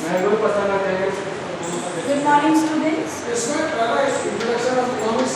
Good morning, students. Introduction of economics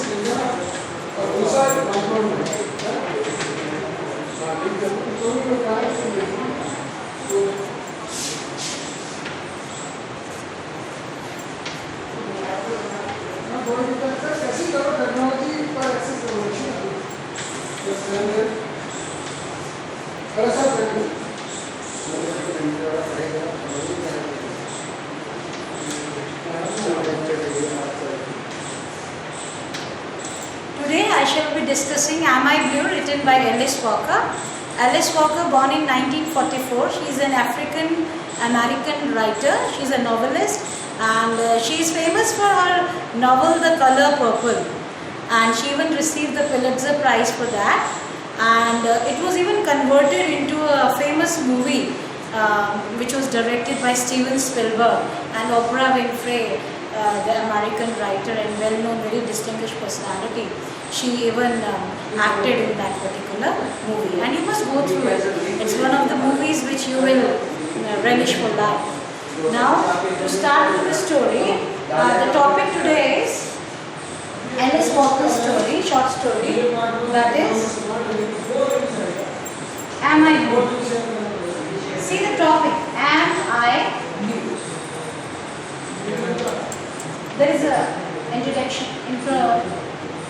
Today I shall be discussing Am I Blue, written by Alice Walker. Alice Walker, born in 1944, she is an African American writer. She is a novelist, and she is famous for her novel The Color Purple, and she even received the Pulitzer Prize for that, and it was even converted into a famous movie which was directed by Steven Spielberg, and Oprah Winfrey, the American writer and well-known, very distinguished personality, she even acted in that particular movie, and you must go through it. It's one of the movies which you will relish for life. Now, to start with the story, the topic today is Alice Walker's story, short story, that is Am I Blue? See the topic, Am I Blue? There is a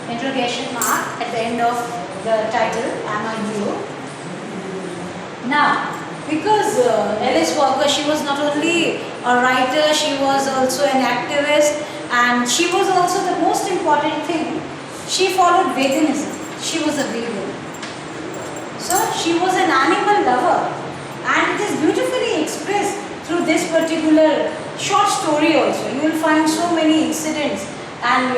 interrogation mark at the end of the title, Am I Blue? Now, because Alice Walker, she was not only a writer, she was also an activist, and she was also, the most important thing, she followed veganism. She was a vegan. So she was an animal lover, and it is beautifully expressed through this particular short story also. You will find so many incidents, and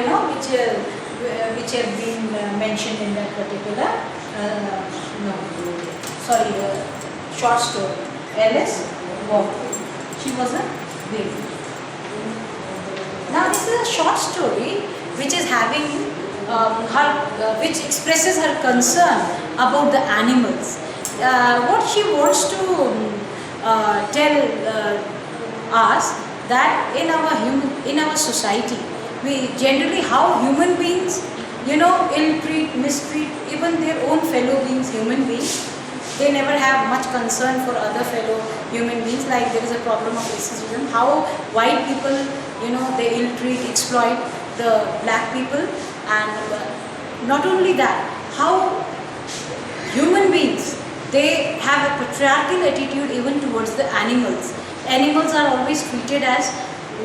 which have been mentioned in that particular short story. Alice Walker. She was a vegan. Now this is a short story which is having which expresses her concern about the animals. What she wants to tell us that in our society, we generally, how human beings, ill-treat, mistreat even their own fellow beings, human beings. They never have much concern for other fellow human beings. Like there is a problem of racism, how white people, they ill-treat, exploit the black people, and not only that, how human beings, they have a patriarchal attitude even towards the animals. Animals are always treated as,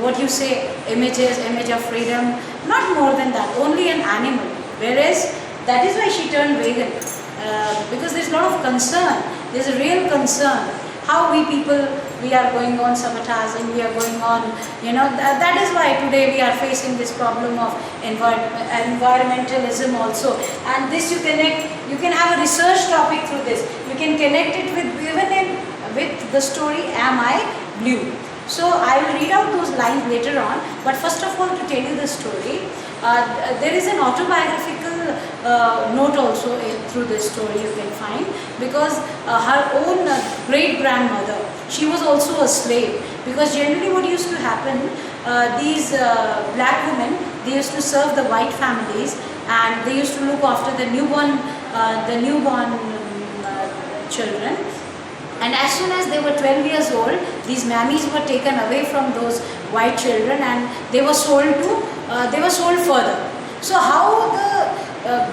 what you say, image of freedom, not more than that, only an animal. Whereas that is why she turned vegan, because there's a lot of concern, there's a real concern, how we people, we are going on sabotaging, we are going on, that is why today we are facing this problem of environmentalism also. And this you can have a research topic through this, you can connect it with with the story Am I Blue? So I will read out those lines later on, but first of all, to tell you the story, there is an autobiographical note also through this story you can find, because her own great-grandmother, she was also a slave, because generally what used to happen, these black women, they used to serve the white families, and they used to look after the newborn children. And as soon as they were 12 years old, these mammies were taken away from those white children, and they were sold further. So how the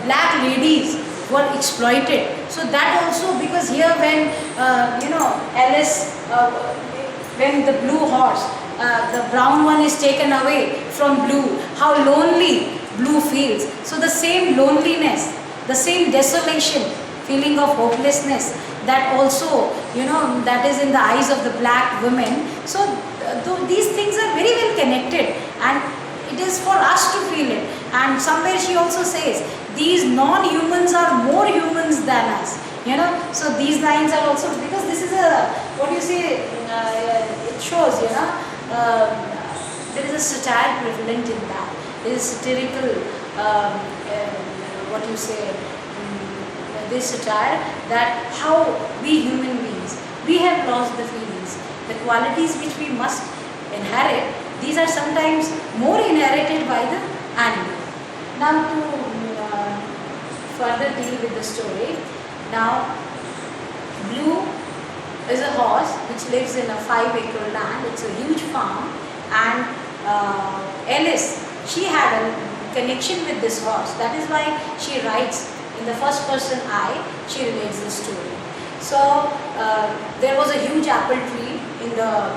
black ladies were exploited. So that also, because here when Alice, when the blue horse, the brown one is taken away from blue, how lonely blue feels. So the same loneliness, the same desolation, feeling of hopelessness, that also, that is in the eyes of the black women. So these things are very well connected, and it is for us to feel it. And somewhere she also says, these non-humans are more humans than us. So these lines are also, because this is a, what you say, it shows, there is a satire prevalent in that. There is satirical, what you say, this satire, that how we human beings, we have lost the feelings, the qualities which we must inherit, these are sometimes more inherited by the animal. Now to further deal with the story, now Blue is a horse which lives in a 5-acre land. It's a huge farm, and Alice, she had a connection with this horse. That is why she writes in the first person I, she relates the story. So there was a huge apple tree in the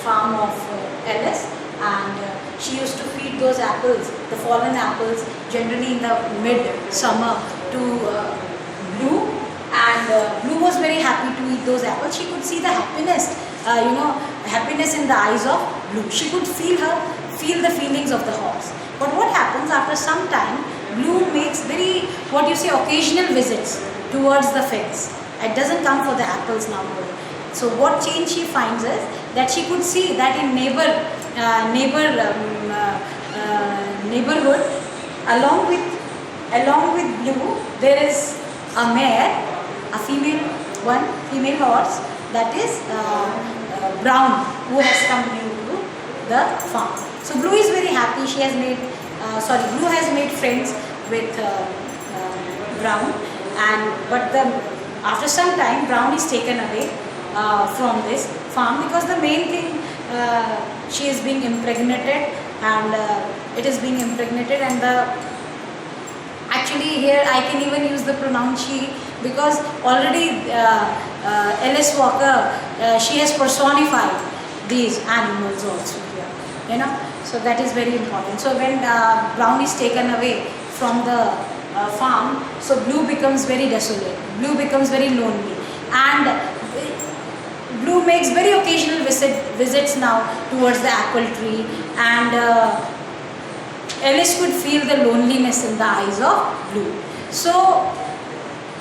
farm of Alice, and she used to feed those apples, the fallen apples, generally in the mid-summer to Blue, and Blue was very happy to eat those apples. She could see the happiness, happiness in the eyes of Blue. She could feel the feelings of the horse. But what happens after some time, Blue makes very, occasional visits towards the fence. It doesn't come for the apples now. So what change she finds is that she could see that in neighborhood, along with Blue, there is a mare, a female horse, that is Brown, who has come new to the farm. So Blue is very happy. She has made Blue has made friends with Brown, but after some time Brown is taken away from this farm, because the main thing, she is being impregnated, and it is being impregnated, and actually here I can even use the pronoun she, because already Alice Walker, she has personified these animals also here, so that is very important. So when Brown is taken away from the farm, so Blue becomes very desolate, Blue becomes very lonely, and Blue makes very occasional visits now towards the apple tree, and Alice could feel the loneliness in the eyes of Blue. So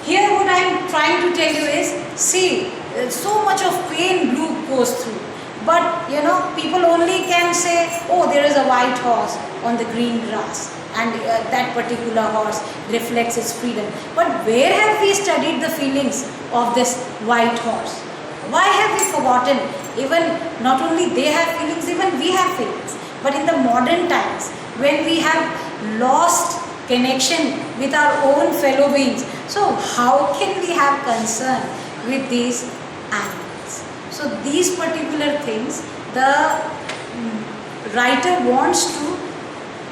here what I am trying to tell you is, see, so much of pain Blue goes through, but people only can say, oh, there is a white horse on the green grass, and that particular horse reflects its freedom. But where have we studied the feelings of this white horse? Why have we forgotten? Even not only they have feelings, even we have feelings. But in the modern times, when we have lost connection with our own fellow beings, so how can we have concern with these animals? So these particular things, the writer wants to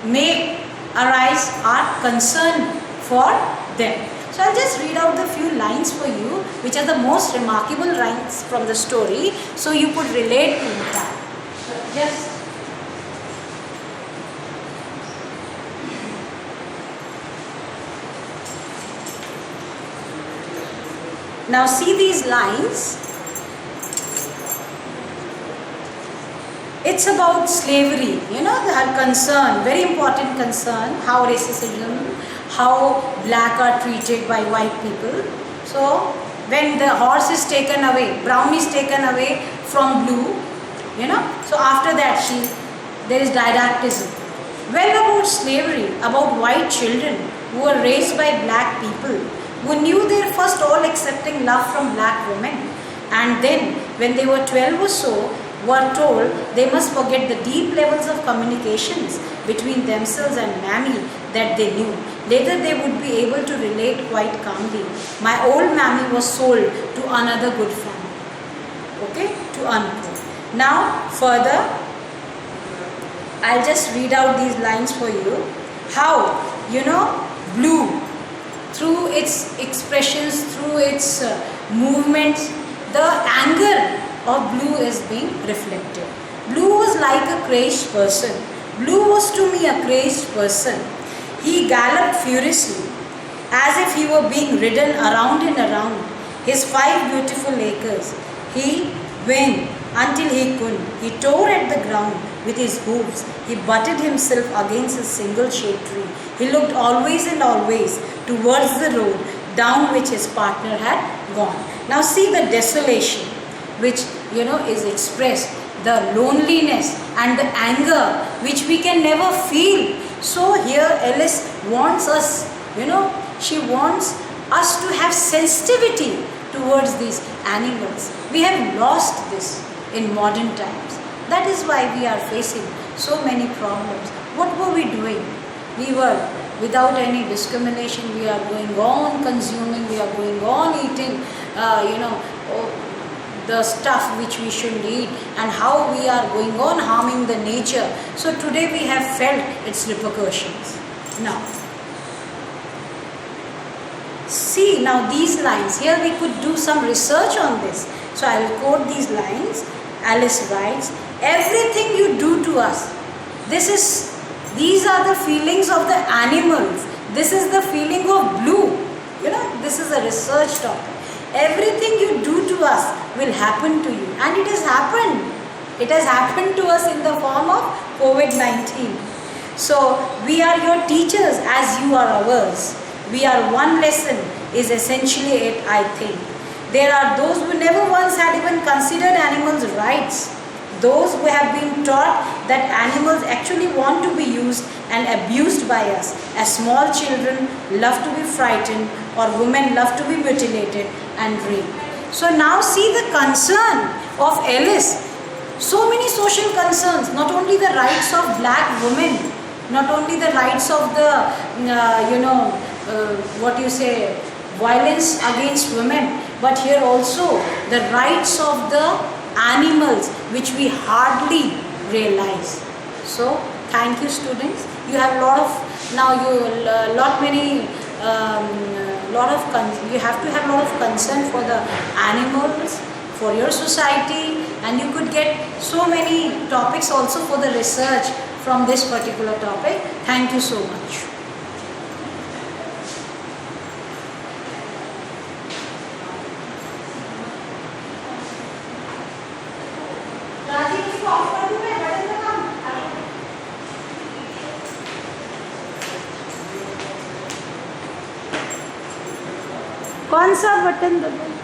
make arise our concern for them. So I'll just read out the few lines for you, which are the most remarkable lines from the story, so you could relate to that. Just now see these lines. It's about slavery, the concern, very important concern, how racism, how black are treated by white people. So when the horse is taken away, Brown is taken away from Blue, so after that there is didactism. Well, about slavery, about white children who were raised by black people, who knew their first all accepting love from black women, and then when they were 12 or so, were told they must forget the deep levels of communications between themselves and Mammy that they knew. Later they would be able to relate quite calmly. My old Mammy was sold to another good family. Okay, to unquote. Now further, I'll just read out these lines for you. How, Blue, through its expressions, through its movements, the anger of Blue is being reflected. Blue was like a crazed person. Blue was to me a crazed person. He galloped furiously, as if he were being ridden around and around his 5 beautiful acres. He whined until he couldn't. He tore at the ground with his hooves. He butted himself against a single shade tree. He looked always and always towards the road down which his partner had gone. Now see the desolation which is expressed, the loneliness and the anger which we can never feel. So here Alice wants us, she wants us to have sensitivity towards these animals. We have lost this in modern times. That is why we are facing so many problems. What were we doing? We were without any discrimination. We are going on consuming. We are going on eating. The stuff which we shouldn't eat, and how we are going on harming the nature. So today we have felt its repercussions. Now, see now these lines. Here we could do some research on this. So I will quote these lines. Alice writes, everything you do to us, these are the feelings of the animals. This is the feeling of blue. This is a research topic. Everything you do to us will happen to you. And it has happened. It has happened to us in the form of COVID-19. So we are your teachers as you are ours. We are one lesson is essentially it, I think. There are those who never once had even considered animals' rights. Those who have been taught that animals actually want to be used and abused by us, as small children love to be frightened or women love to be mutilated and raped. So now see the concern of Alice. So many social concerns, not only the rights of black women, not only the rights of the, violence against women, but here also the rights of the animals, which we hardly realize. So thank you, students. You have you have to have a lot of concern for the animals, for your society, and you could get so many topics also for the research from this particular topic. Thank you so much. कौन सा button दबाएं?